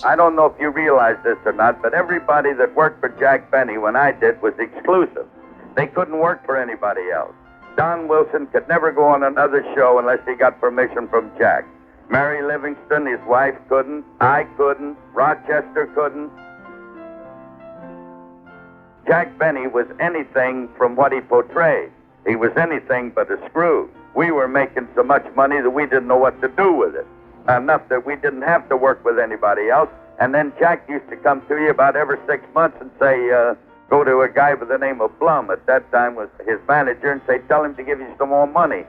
I don't know if you realize this or not, but everybody that worked for Jack Benny when I did was exclusive. They couldn't work for anybody else. Don Wilson could never go on another show unless he got permission from Jack. Mary Livingston, his wife, couldn't. I couldn't. Rochester couldn't. Jack Benny was anything from what he portrayed. He was anything but a screw. We were making so much money that we didn't know what to do with it. Enough that we didn't have to work with anybody else. And then Jack used to come to you about every 6 months and say, go to a guy by the name of Blum, at that time was his manager, and say, tell him to give you some more money.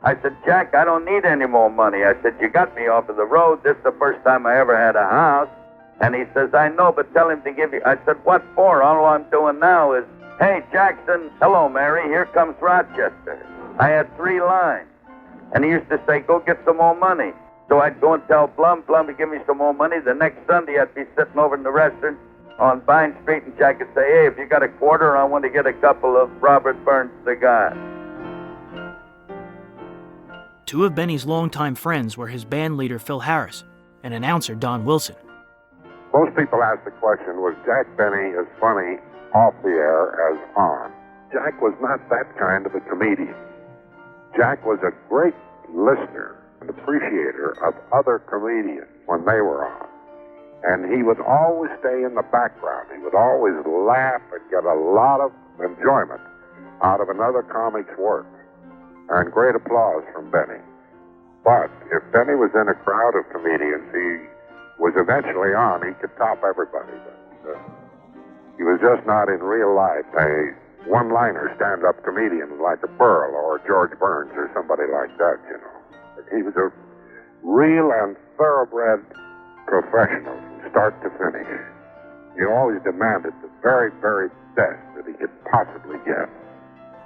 I said, Jack, I don't need any more money. I said, you got me off of the road. This is the first time I ever had a house. And he says, I know, but tell him to give you. I said, what for? All I'm doing now is, hey, Jackson, hello, Mary, here comes Rochester. I had 3 lines. And he used to say, go get some more money. So I'd go and tell Blum to give me some more money. The next Sunday, I'd be sitting over in the restaurant on Vine Street, and Jack would say, hey, if you got a quarter, I want to get a couple of Robert Burns cigars. 2 of Benny's longtime friends were his band leader, Phil Harris, and announcer Don Wilson. Most people ask the question, was Jack Benny as funny off the air as on? Jack was not that kind of a comedian. Jack was a great listener and appreciator of other comedians when they were on. And he would always stay in the background. He would always laugh and get a lot of enjoyment out of another comic's work. And great applause from Benny. But if Benny was in a crowd of comedians, he was eventually on. He could top everybody. But he was just not in real life a one-liner stand-up comedian like a Pearl or George Burns or somebody like that, you know. He was a real and thoroughbred professional from start to finish. He always demanded the very, very best that he could possibly get.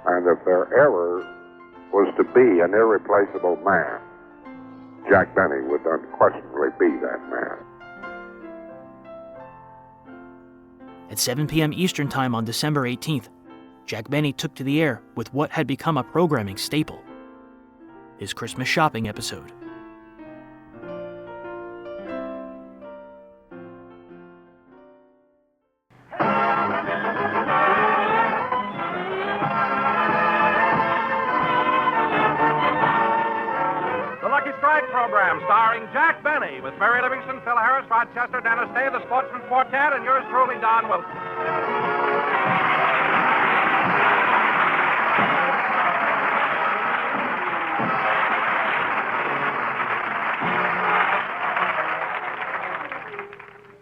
And if there ever was to be an irreplaceable man, Jack Benny would unquestionably be that man. At 7 p.m. Eastern Time on December 18th, Jack Benny took to the air with what had become a programming staple, his Christmas shopping episode. The Lucky Strike program starring Jack Benny with Mary Livingston, Phil Harris, Rochester, Dennis Day, the Sportsman Quartet, and yours truly, Don Wilson.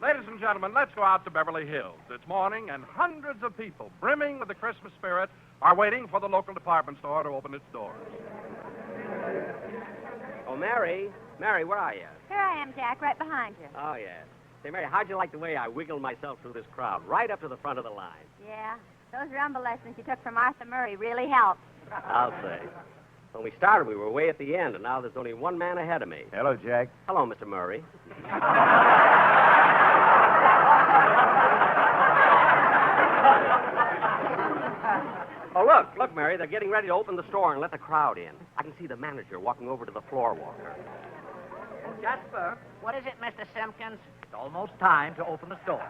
Ladies and gentlemen, let's go out to Beverly Hills. It's morning, and hundreds of people, brimming with the Christmas spirit, are waiting for the local department store to open its doors. Oh, Mary. Mary, where are you? Here I am, Jack, right behind you. Oh, yes. Say, Mary, how'd you like the way I wiggled myself through this crowd, right up to the front of the line? Yeah, those rumble lessons you took from Arthur Murray really helped. I'll say. When we started, we were way at the end, and now there's only one man ahead of me. Hello, Jack. Hello, Mr. Murray. Oh, look, Mary, they're getting ready to open the store and let the crowd in. I can see the manager walking over to the floor walker. Jasper, what is it, Mr. Simpkins? It's almost time to open the store.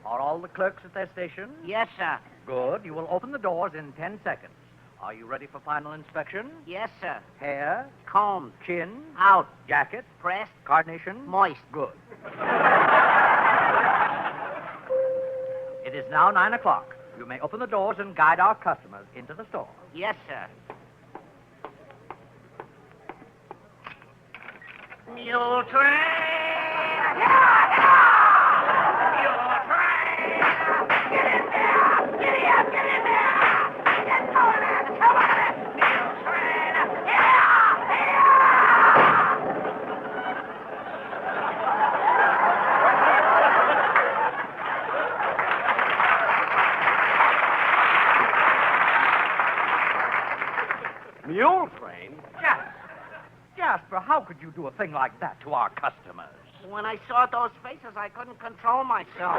Are all the clerks at their station? Yes, sir. Good. You will open the doors in 10 seconds. Are you ready for final inspection? Yes, sir. Hair? Combed. Chin? Out. Jacket? Pressed. Carnation? Moist. Good. It is now 9 o'clock. You may open the doors and guide our customers into the store. Yes, sir. Mule train! Mule train! Get in there! Giddy up! Get in there! Get going at it! Come on it! Mule train! Mule train? Jasper, how could you do a thing like that to our customers? When I saw those faces, I couldn't control myself.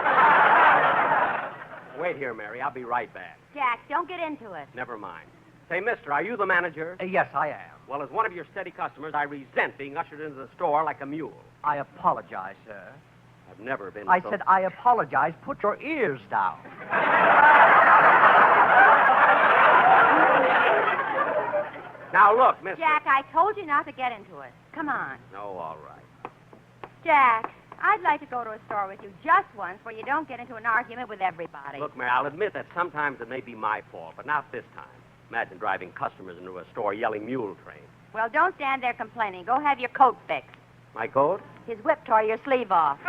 Wait here, Mary. I'll be right back. Jack, don't get into it. Never mind. Say, mister, are you the manager? Yes, I am. Well, as one of your steady customers, I resent being ushered into the store like a mule. I apologize, sir. I've never been I so... said, I apologize. Put your ears down. Now, look, mister... Jack, I told you not to get into it. Come on. Oh, all right. Jack, I'd like to go to a store with you just once where you don't get into an argument with everybody. Look, Mary, I'll admit that sometimes it may be my fault, but not this time. Imagine driving customers into a store yelling mule train. Well, don't stand there complaining. Go have your coat fixed. My coat? His whip tore your sleeve off. Oh,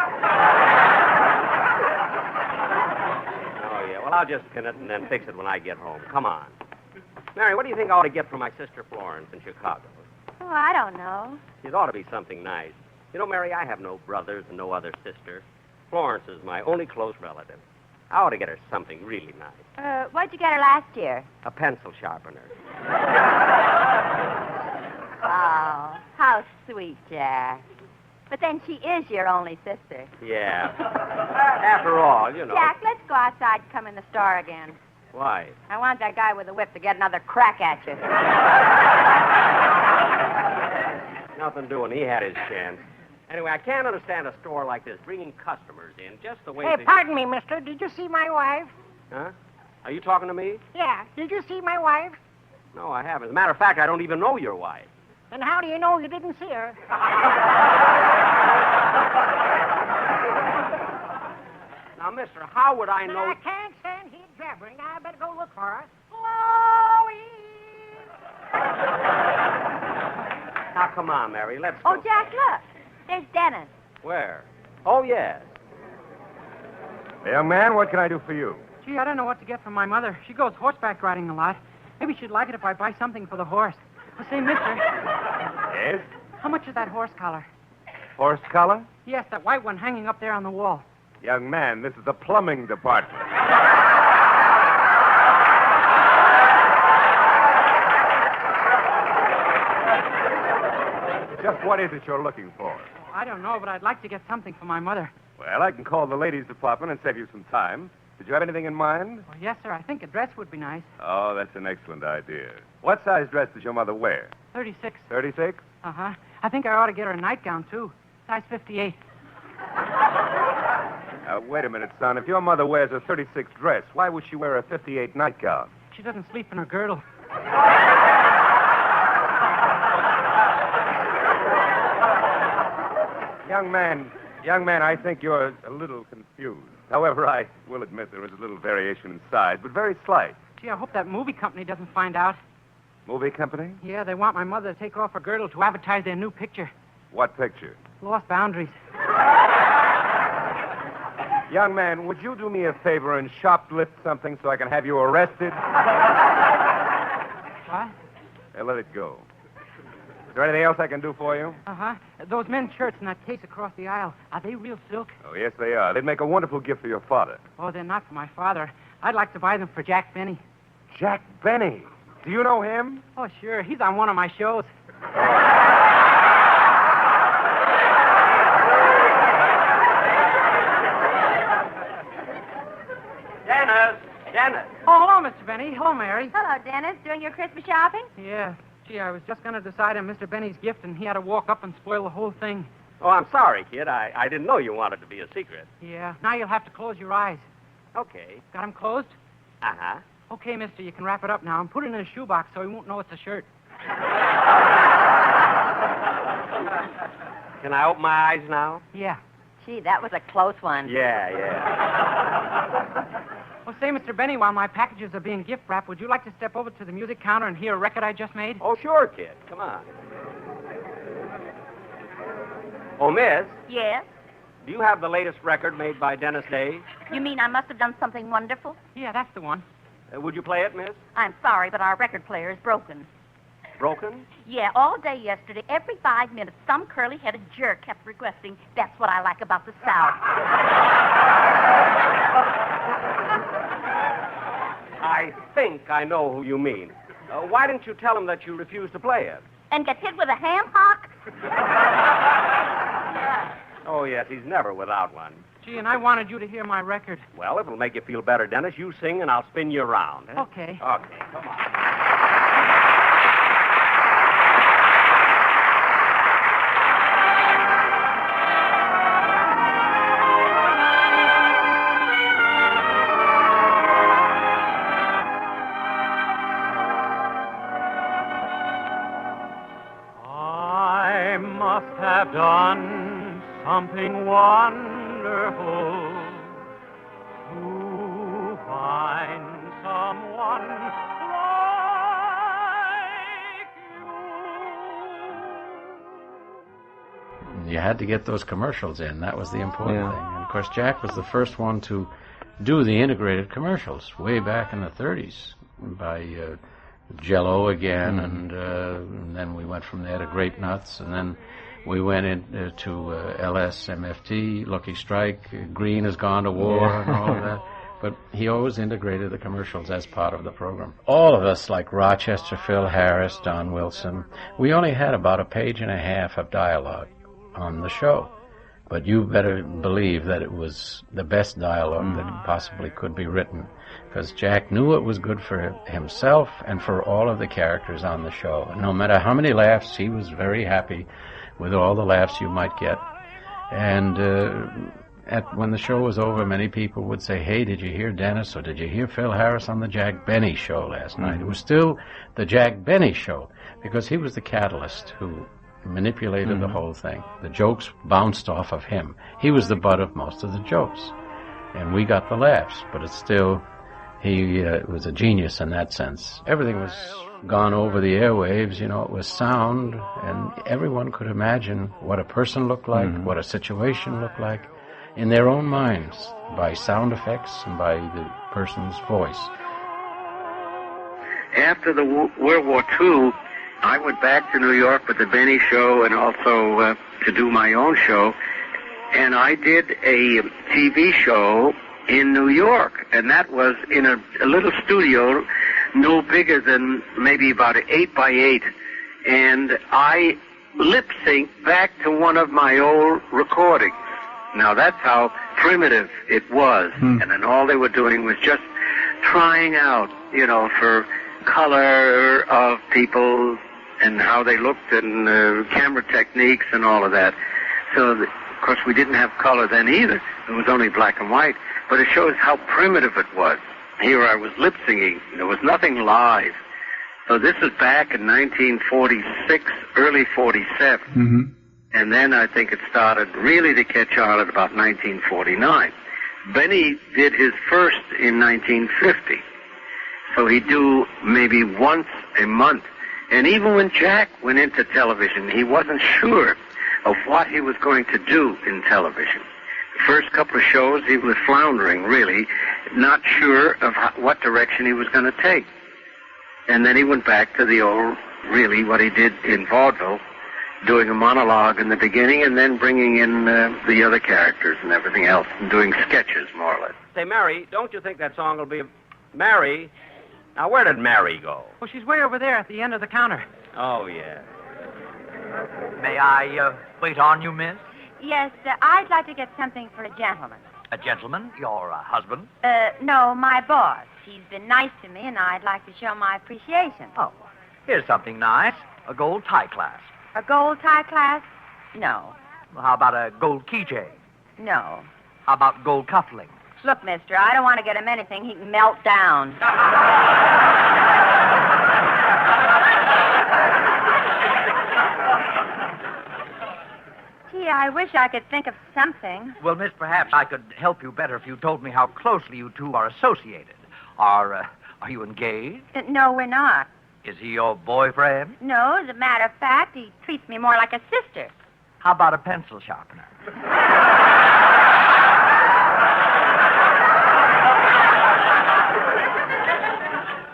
yeah. Well, I'll just pin it and then fix it when I get home. Come on. Mary, what do you think I ought to get for my sister Florence in Chicago? Oh, I don't know. It ought to be something nice. You know, Mary, I have no brothers and no other sister. Florence is my only close relative. I ought to get her something really nice. What'd you get her last year? A pencil sharpener. Oh, how sweet, Jack. But then she is your only sister. Yeah. After all, you know. Jack, let's go outside and come in the store again. Why? I want that guy with the whip to get another crack at you. Nothing doing. He had his chance. Anyway, I can't understand a store like this bringing customers in just the way Hey, they... pardon me, mister. Did you see my wife? Huh? Are you talking to me? Yeah. Did you see my wife? No, I haven't. As a matter of fact, I don't even know your wife. And how do you know you didn't see her? Now, mister, how would I know... I can't stand here jabbering. Now I better go look for her. Now, come on, Mary. Let's Oh, go. Jack, look. There's Dennis. Where? Oh, yes. Young man, what can I do for you? Gee, I don't know what to get from my mother. She goes horseback riding a lot. Maybe she'd like it if I buy something for the horse. Well, say, mister, Yes? how much is that horse collar? Horse collar? Yes, that white one hanging up there on the wall. Young man, this is the plumbing department. Just what is it you're looking for? I don't know, but I'd like to get something for my mother. Well, I can call the ladies' department and save you some time. Did you have anything in mind? Well, yes, sir. I think a dress would be nice. Oh, that's an excellent idea. What size dress does your mother wear? 36. 36? Uh-huh. I think I ought to get her a nightgown, too. Size 58. Wait a minute, son. If your mother wears a 36 dress, why would she wear a 58 nightgown? She doesn't sleep in her girdle. Young man, I think you're a little confused. However, I will admit there is a little variation in size, but very slight. Gee, I hope that movie company doesn't find out. Movie company? Yeah, they want my mother to take off her girdle to advertise their new picture, What picture? Lost Boundaries. Young man, would you do me a favor and shoplift something so I can have you arrested? What? Let it go. Is there anything else I can do for you? Uh-huh. Those men's shirts in that case across the aisle, are they real silk? Oh, yes, they are. They'd make a wonderful gift for your father. Oh, they're not for my father. I'd like to buy them for Jack Benny. Jack Benny. Do you know him? Oh, sure. He's on one of my shows. Dennis. Oh, hello, Mr. Benny. Hello, Mary. Hello, Dennis. Doing your Christmas shopping? Yeah. Gee, I was just going to decide on Mr. Benny's gift, and he had to walk up and spoil the whole thing. Oh, I'm sorry, kid. I didn't know you wanted to be a secret. Yeah. Now you'll have to close your eyes. Okay. Got them closed? Uh-huh. Okay, mister, you can wrap it up now and put it in a shoebox so he won't know it's a shirt. Can I open my eyes now? Yeah. Gee, that was a close one. Yeah. Well, say, Mr. Benny, while my packages are being gift wrapped, would you like to step over to the music counter and hear a record I just made? Oh, sure, kid. Come on. Oh, miss, Yes? do you have the latest record made by Dennis Day? You mean I must have done something wonderful? Yeah, that's the one. Would you play it, miss? I'm sorry, but our record player is broken. Broken? Yeah, all day yesterday, every 5 minutes, some curly-headed jerk kept requesting, "That's what I like about the South." I think I know who you mean. Why didn't you tell him that you refuse to play it? And get hit with a ham hock? Oh, yes, he's never without one. Gee, and I wanted you to hear my record. Well, if it'll make you feel better, Dennis, you sing and I'll spin you around. Eh? Okay. Okay, come on. done something wonderful to find someone like you. You had to get those commercials in. That was the important thing. And of course, Jack was the first one to do the integrated commercials way back in the 30s by Jell-O again, and then we went from there to Grape Nuts, and then we went into LS, MFT, Lucky Strike, Green Has Gone to War, and all of that. But he always integrated the commercials as part of the program. All of us, like Rochester, Phil Harris, Don Wilson, we only had about a page and a half of dialogue on the show. But you better believe that it was the best dialogue that possibly could be written, because Jack knew it was good for himself and for all of the characters on the show. No matter how many laughs, he was very happy with all the laughs you might get. And when the show was over, many people would say, "Hey, did you hear Dennis, or did you hear Phil Harris on the Jack Benny show last night?" It was still the Jack Benny show, because he was the catalyst who manipulated the whole thing. The jokes bounced off of him. He was the butt of most of the jokes, and we got the laughs. But it's still, he was a genius in that sense. Everything was gone over the airwaves, you know. It was sound, and everyone could imagine what a person looked like, what a situation looked like, in their own minds, by sound effects and by the person's voice. After the World War II, I went back to New York with the Benny Show and also to do my own show. And I did a TV show in New York. And that was in a little studio no bigger than maybe about 8 by 8. And I lip-synced back to one of my old recordings. Now, that's how primitive it was. And then all they were doing was just trying out, you know, for color of people and how they looked, and camera techniques and all of that. So, of course, we didn't have color then either. It was only black and white. But it shows how primitive it was. Here I was lip-singing. There was nothing live. So this is back in 1946, early 47. And then I think it started really to catch on at about 1949. Benny did his first in 1950. So he'd do maybe once a month. And even when Jack went into television, he wasn't sure of what he was going to do in television. The first couple of shows, he was floundering, really, not sure of what direction he was going to take. And then he went back to the old, really, what he did in vaudeville, doing a monologue in the beginning and then bringing in the other characters and everything else, and doing sketches, more or less. Say, Mary, don't you think that song will be... Mary? Now, where did Mary go? Oh, she's way over there at the end of the counter. Oh, yeah. May I wait on you, miss? Yes, I'd like to get something for a gentleman. A gentleman? Your husband? No, my boss. He's been nice to me, and I'd like to show my appreciation. Oh, here's something nice. A gold tie clasp. A gold tie clasp? No. Well, how about a gold keychain? No. How about gold cufflinks? Look, mister, I don't want to get him anything he can melt down. Gee, I wish I could think of something. Well, miss, perhaps I could help you better if you told me how closely you two are associated. Are you engaged? No, we're not. Is he your boyfriend? No, as a matter of fact, he treats me more like a sister. How about a pencil sharpener?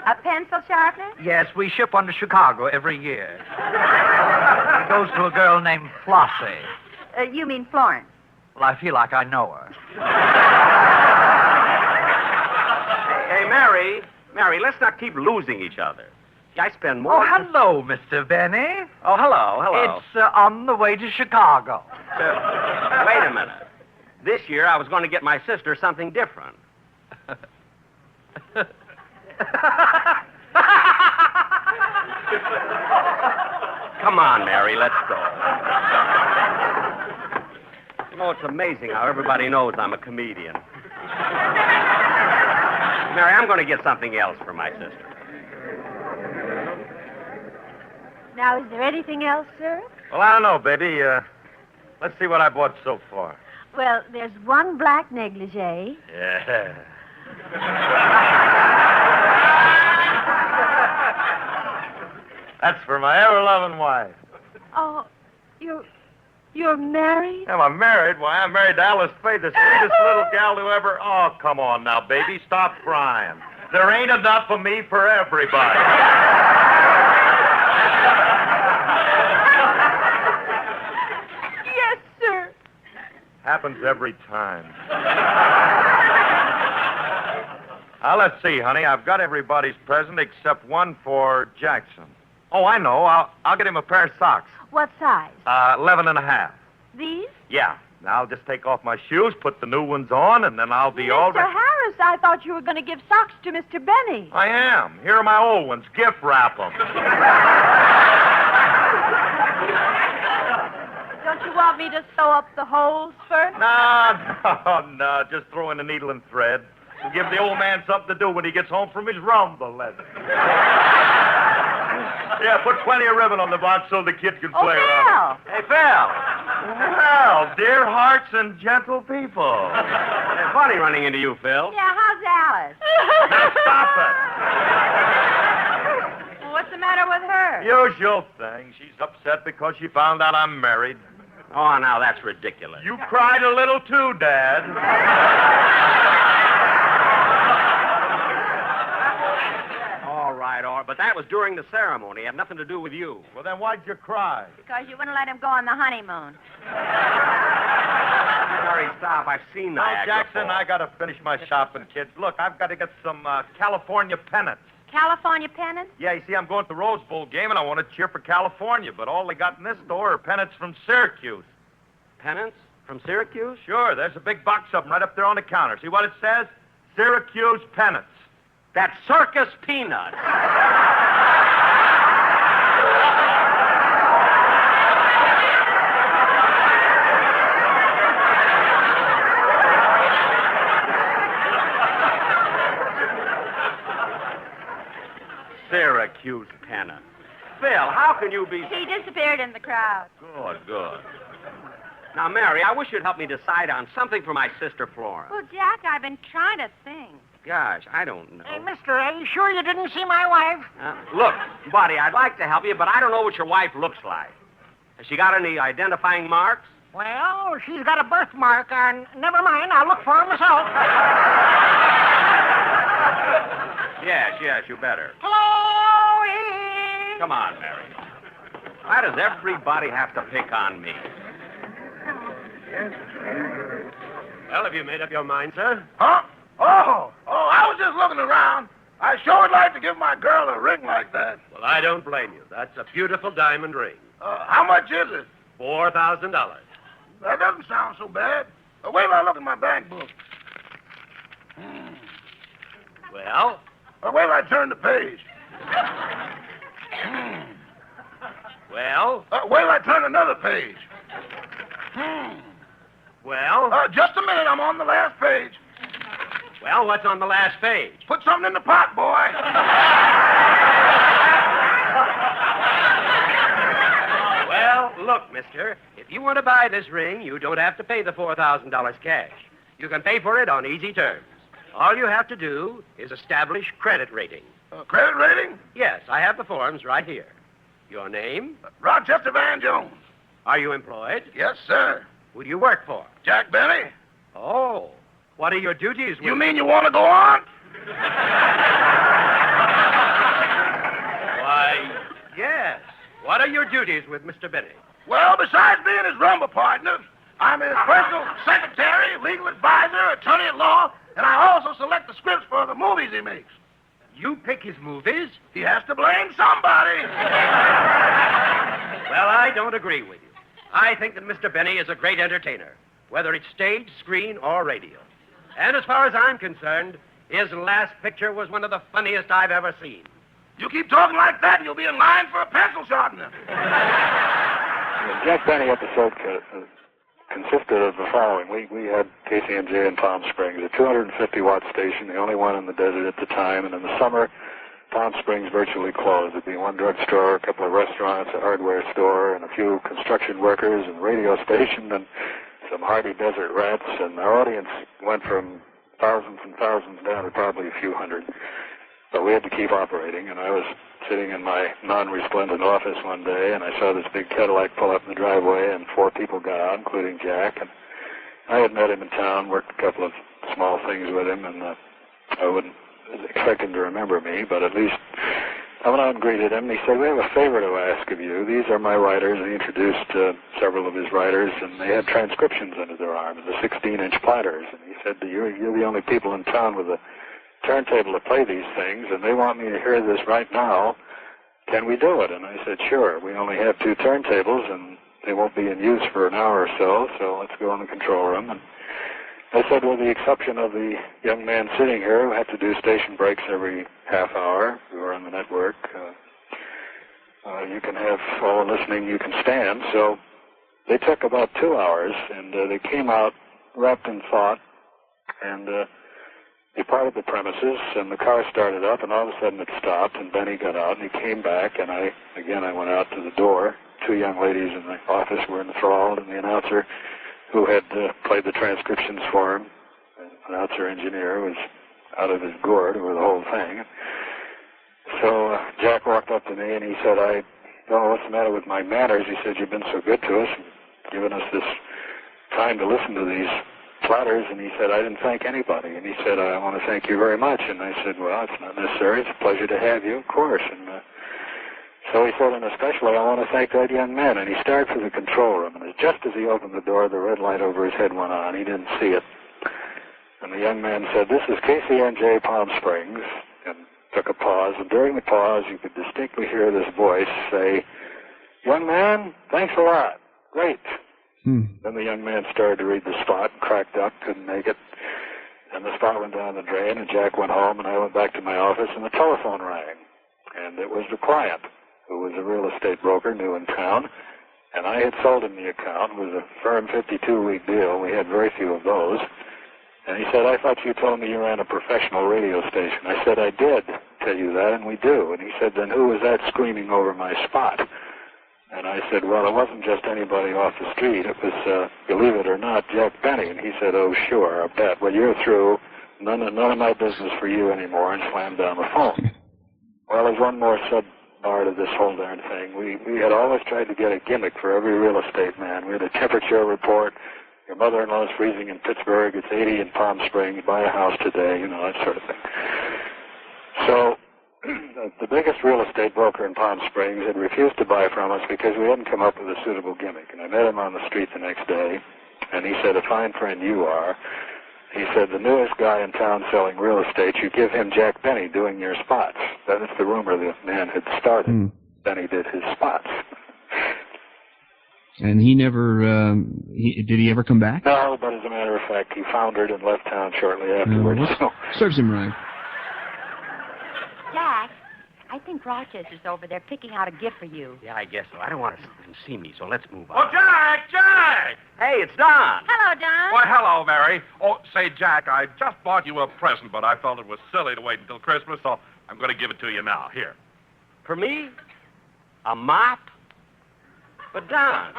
A pencil sharpener? Yes, we ship one to Chicago every year. It goes to a girl named Flossie. You mean Florence? Well, I feel like I know her. Hey, Mary. Mary, let's not keep losing each other. I spend more... Oh, hello, Mr. Benny. Oh, hello. It's on the way to Chicago. Wait a minute. This year I was going to get my sister something different. Come on, Mary, let's go. You know, it's amazing how everybody knows I'm a comedian. Mary, I'm going to get something else for my sister. Now, is there anything else, sir? Well, I don't know, baby. Let's see what I bought so far. Well, there's one black negligee. Yeah. That's for my ever-loving wife. Oh, you're married? Am I married? Why, I'm married to Alice Faye, the sweetest little gal who ever... Oh, come on now, baby. Stop crying. There ain't enough of me for everybody. Yes, sir. Happens every time. Let's see, honey. I've got everybody's present except one for Jackson. Oh, I know. I'll get him a pair of socks. What size? 11 and a half. These? Yeah. Now I'll just take off my shoes, put the new ones on, and then I'll be all Mr. ready. Harris, I thought you were going to give socks to Mr. Benny. I am. Here are my old ones. Gift wrap them. Don't you want me to sew up the holes first? No. Just throw in a needle and thread. And give the old man something to do when he gets home from his rumble lesson. Yeah, put plenty of ribbon on the box so the kid can play around. Hey, Phil. Well, dear hearts and gentle people. It's funny running into you, Phil. Yeah, how's Alice? Now stop it. Well, what's the matter with her? Usual thing. She's upset because she found out I'm married. Oh, now that's ridiculous. You cried a little too, Dad. All right. But that was during the ceremony. It had nothing to do with you. Well, then why'd you cry? Because you wouldn't let him go on the honeymoon. Sorry, stop. I've seen Now, Niagara Jackson, Falls. I got to finish my shopping, kids. Look, I've got to get some California pennants. California pennants? Yeah, you see, I'm going to the Rose Bowl game, and I want to cheer for California, but all they got in this store are pennants from Syracuse. Pennants? From Syracuse? Sure, there's a big box of them right up there on the counter. See what it says? Syracuse pennants. That's circus peanuts. Syracuse pennant. Phil, how can you be... He disappeared in the crowd. Good. Now, Mary, I wish you'd help me decide on something for my sister Florence. Well, Jack, I've been trying to think. Gosh, I don't know. Hey, mister, are you sure you didn't see my wife? Look, buddy, I'd like to help you, but I don't know what your wife looks like. Has she got any identifying marks? Well, she's got a birthmark on... Never mind, I'll look for her myself. Yes, you better. Chloe! Come on, Mary. Why does everybody have to pick on me? Well, have you made up your mind, sir? Huh? Oh, I was just looking around. I sure would like to give my girl a ring like that. Well, I don't blame you. That's a beautiful diamond ring. How much is it? $4,000. That doesn't sound so bad. Wait till I look at my bank book. Well? Wait till I turn the page. Well? Wait till I turn another page. Well? Just a minute, I'm on the last page. Well, what's on the last page? Put something in the pot, boy. Well, look, mister, if you want to buy this ring, you don't have to pay the $4,000 cash. You can pay for it on easy terms. All you have to do is establish credit rating. Credit rating? Yes, I have the forms right here. Your name? Rochester Van Jones. Are you employed? Yes, sir. Who do you work for? Jack Benny. Oh, what are your duties? You mean you want to go on? Why, yes. What are your duties with Mr. Benny? Well, besides being his rumble partner, I'm his personal secretary, legal advisor, attorney at law, and I also select the scripts for the movies he makes. You pick his movies? He has to blame somebody. Well, I don't agree with you. I think that Mr. Benny is a great entertainer, whether it's stage, screen, or radio. And as far as I'm concerned, his last picture was one of the funniest I've ever seen. You keep talking like that, and you'll be in line for a pencil sharpener. The Jack Benny episode consisted of the following. We had KCMJ in Palm Springs, a 250-watt station, the only one in the desert at the time. And in the summer, Palm Springs virtually closed. There'd be one drugstore, a couple of restaurants, a hardware store, and a few construction workers and a radio station and some hardy desert rats. And our audience went from thousands and thousands down to probably a few hundred. But we had to keep operating, and I was sitting in my non-resplendent office one day, and I saw this big Cadillac pull up in the driveway, and 4 people got out, including Jack. And I had met him in town, worked a couple of small things with him, and I wouldn't expect him to remember me, but at least I went out and greeted him, and he said, "We have a favor to ask of you. These are my writers." And he introduced several of his writers, and they had transcriptions under their arms, the 16-inch platters. And he said, you're the only people in town with a turntable to play these things, and they want me to hear this right now. Can we do it? And I said, sure. We only have 2 turntables, and they won't be in use for an hour or so let's go in the control room. And I said, with the exception of the young man sitting here who had to do station breaks every half hour, who are on the network, you can have all the listening you can stand. So they took about 2 hours, and they came out wrapped in thought, and departed the premises, and the car started up, and all of a sudden it stopped, and Benny got out, and he came back, and I went out to the door. 2 young ladies in the office were enthralled, and the announcer who had played the transcriptions for him, the announcer engineer, was out of his gourd over the whole thing. So Jack walked up to me, and he said, I don't know what's the matter with my manners. He said, you've been so good to us and given us this time to listen to these platters, and he said, I didn't thank anybody. And he said, I want to thank you very much. And I said, well, it's not necessary. It's a pleasure to have you, of course. And so he said, and especially I want to thank that young man. And he started for the control room, and just as he opened the door, the red light over his head went on. He didn't see it. And the young man said, this is KCNJ Palm Springs, and took a pause. And during the pause, you could distinctly hear this voice say, young man, thanks a lot. Great. Then the young man started to read the spot, cracked up, couldn't make it. And the spot went down the drain, and Jack went home, and I went back to my office, and the telephone rang. And it was the client, who was a real estate broker new in town. And I had sold him the account. It was a firm 52-week deal. We had very few of those. And he said, I thought you told me you ran a professional radio station. I said, I did tell you that, and we do. And he said, then who was that screaming over my spot? And I said, well, it wasn't just anybody off the street. It was, believe it or not, Jack Benny. And he said, oh, sure, I bet. Well, you're through. None of my business for you anymore, and slammed down the phone. Well, there's one more sub-bar to this whole darn thing. We had always tried to get a gimmick for every real estate man. We had a temperature report. Your mother-in-law's freezing in Pittsburgh. It's 80 in Palm Springs. Buy a house today, that sort of thing. So the biggest real estate broker in Palm Springs had refused to buy from us because we hadn't come up with a suitable gimmick. And I met him on the street the next day, and he said, a fine friend you are. He said, the newest guy in town selling real estate, you give him Jack Benny doing your spots. That is the rumor the man had started. Benny did his spots. And he never, did he ever come back? No, but as a matter of fact, he foundered and left town shortly afterwards. Serves him right. Jack, I think Rochester's over there picking out a gift for you. Yeah, I guess so. I don't want to see me, so let's move on. Oh, Jack! Hey, it's Don. Hello, Don. Well, hello, Mary. Oh, say, Jack, I just bought you a present, but I felt it was silly to wait until Christmas, so I'm going to give it to you now. Here. For me? A mop? But, Don,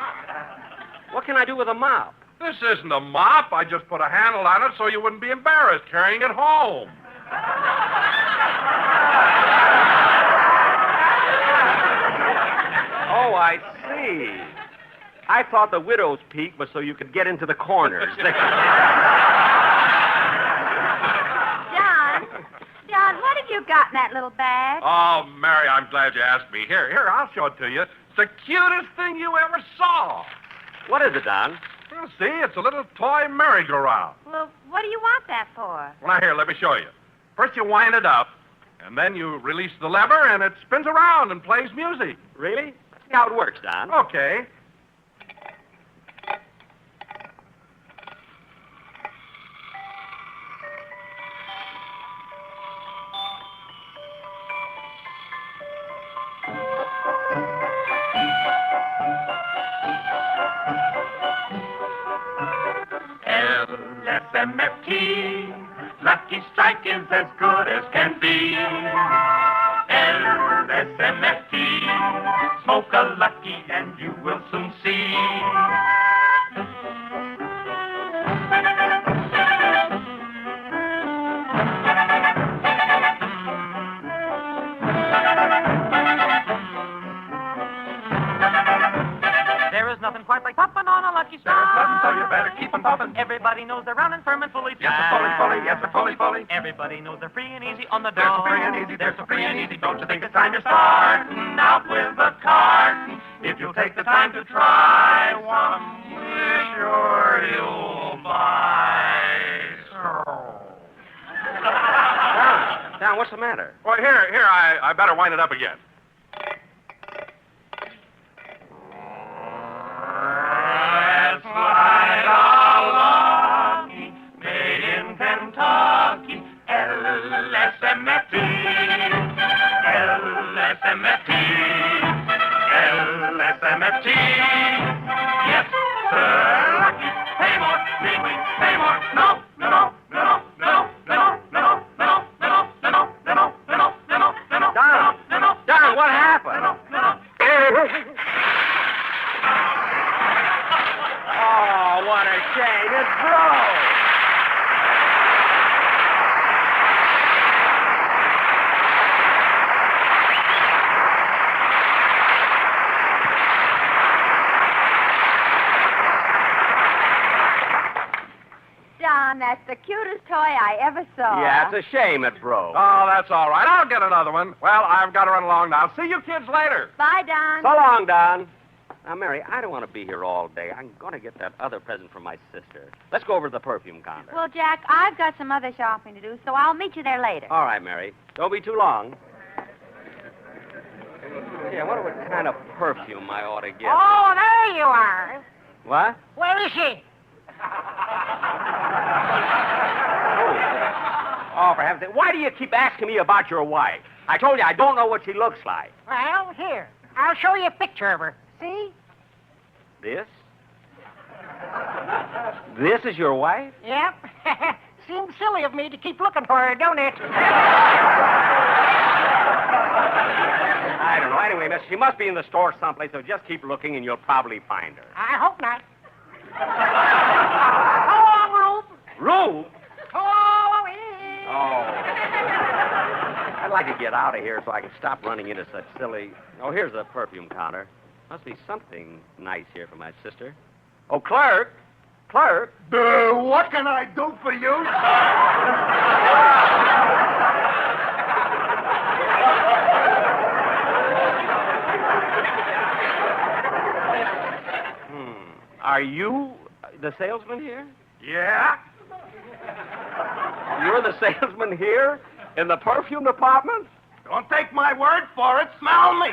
what can I do with a mop? This isn't a mop. I just put a handle on it so you wouldn't be embarrassed carrying it home. Oh, I see. I thought the widow's peak was so you could get into the corners. John, what have you got in that little bag? Oh, Mary, I'm glad you asked me. Here, I'll show it to you. It's the cutest thing you ever saw. What is it, Don? Well, see, it's a little toy merry-go-round. Well, what do you want that for? Well, now, here, let me show you. First, you wind it up, and then you release the lever, and it spins around and plays music. Really? See how it works, Don. Okay. LSMFT, Lucky Strike is as good as can be. the lucky, and you will soon see. There is nothing quite like popping on a lucky star. There's nothing, so you better keep on popping. Everybody knows they're round and firm and fully Yes, they're fully, fully. Yes, they're fully, fully. Everybody knows they're free and easy on the They're door. so free and easy. They're so free and easy. Don't you think it's time to start out with the cart? If you'll take the time to try one, we're sure you'll buy. Don, what's the matter? Well, here, I better wind it up again. Let's ride along, made in Kentucky, LSMFT, LSMFT, LSMFT. Yes, sir, lucky. Pay more, need we pay more? No, no, no, no, no, no, no, no, no, no, no, no, no, no, no, no. Don, what happened? Oh, what a shame. It broke. Don, that's the cutest toy I ever saw. Yeah, it's a shame it broke. Oh, that's all right. I'll get another one. Well, I've got to run along now. See you kids later. Bye, Don. So long, Don. Now, Mary, I don't want to be here all day. I'm going to get that other present from my sister. Let's go over to the perfume counter. Well, Jack, I've got some other shopping to do, so I'll meet you there later. All right, Mary. Don't be too long. Yeah, I wonder what kind of perfume I ought to get. Oh, there you are. What? Where is she? Oh, for heaven's sake. Why do you keep asking me about your wife? I told you I don't know what she looks like. Well, here. I'll show you a picture of her. See? This? This is your wife? Yep. Seems silly of me to keep looking for her, don't it? I don't know. Anyway, miss, she must be in the store someplace, so just keep looking and you'll probably find her. I hope not. So long, Rube. Rube? Oh. I'd like to get out of here so I can stop running into such silly... Oh, here's the perfume counter. Must be something nice here for my sister. Oh, clerk! Clerk! What can I do for you? Are you the salesman here? Yeah? You're the salesman here? In the perfume department? Don't take my word for it. Smell me.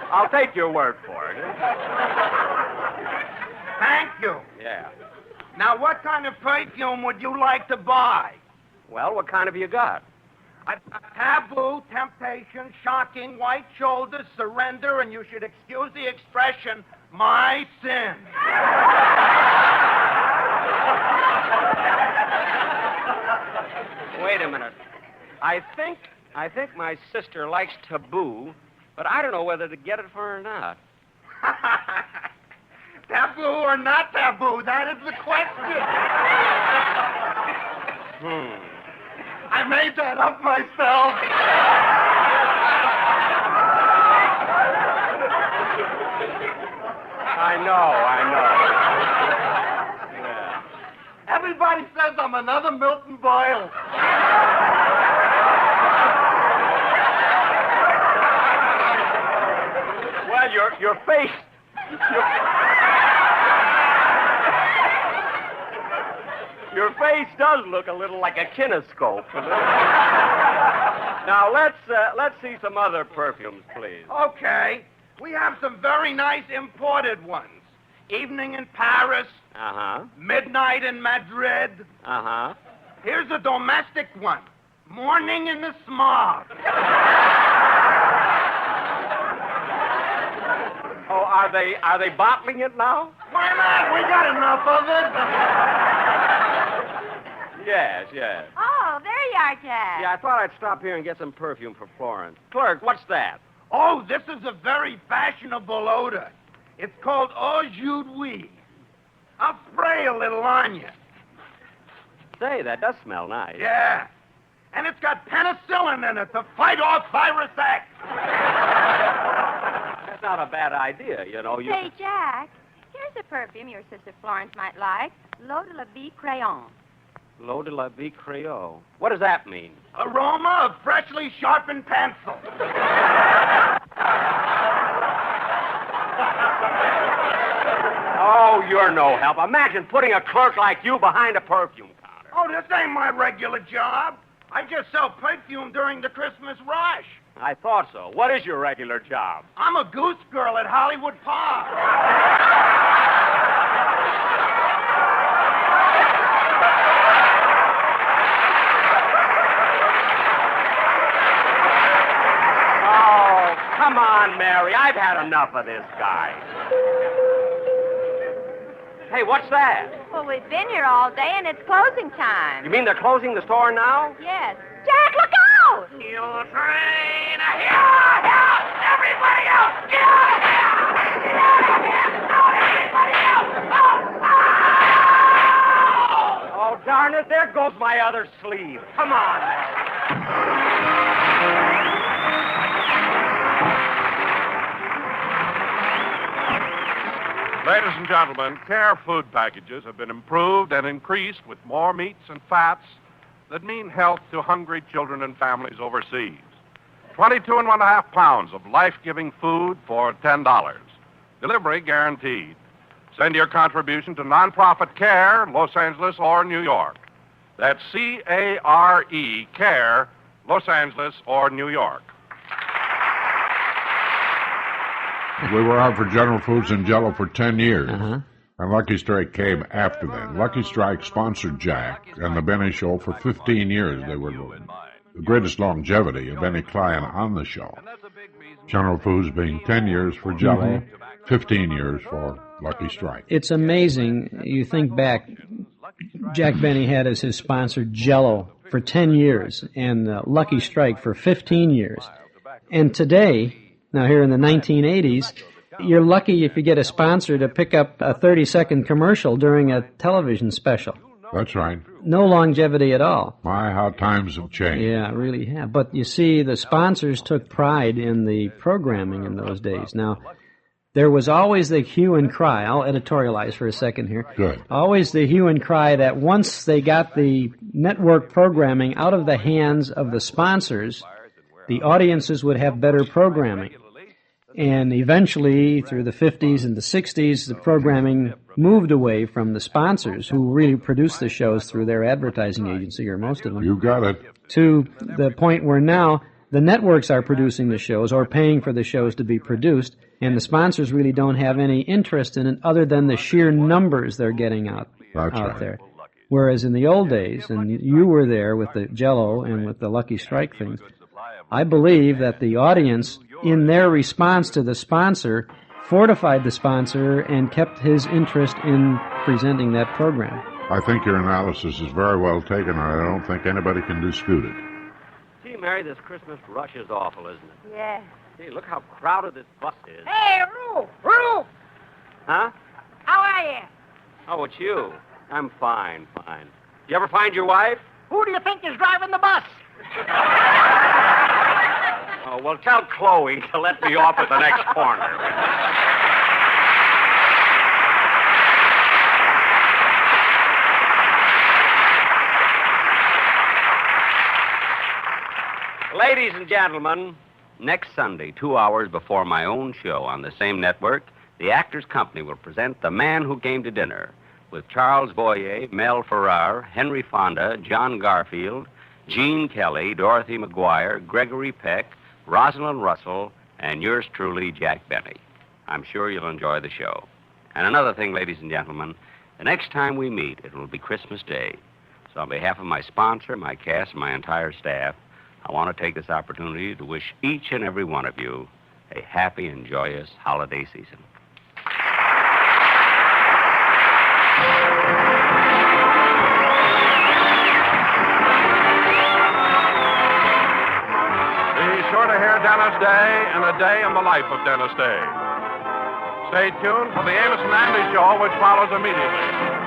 I'll take your word for it. Thank you. Yeah. Now, what kind of perfume would you like to buy? Well, what kind have you got? Taboo, temptation, shocking, white shoulders, surrender, and you should excuse the expression, my sin. Wait a minute. I think my sister likes taboo, but I don't know whether to get it for her or not. Taboo or not taboo, that is the question. I made that up myself. I know. Yeah. Everybody says I'm another Milton Boyle. Well, your face... Your face does look a little like a kinescope. Now, let's see some other perfumes, please. Okay. We have some very nice imported ones. Evening in Paris. Uh-huh. Midnight in Madrid. Uh-huh. Here's a domestic one. Morning in the smog. Oh, are they bottling it now? Why not? We got enough of it. Yes, yes. Oh, there you are, Jack. Yeah, I thought I'd stop here and get some perfume for Florence. Clerk, what's that? Oh, this is a very fashionable odor. It's called Eau Jus d'Huile. I'll spray a little on you. Say, that does smell nice. Yeah. And it's got penicillin in it to fight off virus X. That's not a bad idea, you know. Say, Jack, here's a perfume your sister Florence might like. L'eau de la vie crayon. L'eau de la vie Creole. What does that mean? Aroma of freshly sharpened pencil. Oh, you're no help. Imagine putting a clerk like you behind a perfume counter. Oh, this ain't my regular job. I just sell perfume during the Christmas rush. I thought so. What is your regular job? I'm a goose girl at Hollywood Park. Oh, come on, Mary. I've had enough of this guy. Hey, what's that? Well, we've been here all day, and it's closing time. You mean they're closing the store now? Yes. Jack, look out! You train here! Everybody else! Get out of here! Get out of here! Out, everybody else! Oh, darn it. There goes my other sleeve. Come on, Mary. Ladies and gentlemen, Care food packages have been improved and increased with more meats and fats that mean health to hungry children and families overseas. 22.5 pounds of life-giving food for $10. Delivery guaranteed. Send your contribution to nonprofit Care, Los Angeles or New York. That's C-A-R-E, Care, Los Angeles or New York. We were out for General Foods and Jell-O for 10 years. And Lucky Strike came after that. Lucky Strike sponsored Jack and the Benny Show for 15 years. They were the greatest longevity of any client on the show. General Foods being 10 years for Jell-O, 15 years for Lucky Strike. It's amazing. You think back, Jack Benny had as his sponsor Jell-O for 10 years and Lucky Strike for 15 years. And today, now here in the 1980s, you're lucky if you get a sponsor to pick up a 30-second commercial during a television special. That's right. No longevity at all. My, how times have changed. Yeah, really have. But you see, the sponsors took pride in the programming in those days. Now, there was always the hue and cry. I'll editorialize for a second here. Good. Always the hue and cry that once they got the network programming out of the hands of the sponsors, the audiences would have better programming. And eventually, through the 50s and the 60s, the programming moved away from the sponsors, who really produced the shows through their advertising agency, or most of them. You got it. To the point where now the networks are producing the shows or paying for the shows to be produced, and the sponsors really don't have any interest in it other than the sheer numbers they're getting out there. Whereas in the old days, and you were there with the Jell-O and with the Lucky Strike things, I believe that the audience, in their response to the sponsor, fortified the sponsor and kept his interest in presenting that program. I think your analysis is very well taken, and I don't think anybody can dispute it. Gee, Mary, this Christmas rush is awful, isn't it? Yeah. Gee, look how crowded this bus is. Hey, Roo! Roo! Huh? How are you? Oh, it's you. I'm fine, fine. You ever find your wife? Who do you think is driving the bus? Oh, well, tell Chloe to let me off at the next corner. Ladies and gentlemen, next Sunday, 2 hours before my own show on the same network, the Actors Company will present The Man Who Came to Dinner with Charles Boyer, Mel Ferrar, Henry Fonda, John Garfield, Gene Kelly, Dorothy McGuire, Gregory Peck, Rosalind Russell, and yours truly, Jack Benny. I'm sure you'll enjoy the show. And another thing, ladies and gentlemen, the next time we meet, it will be Christmas Day. So on behalf of my sponsor, my cast, and my entire staff, I want to take this opportunity to wish each and every one of you a happy and joyous holiday season. hear Dennis Day and a day in the life of Dennis Day. Stay tuned for the Amos and Andy Show, which follows immediately.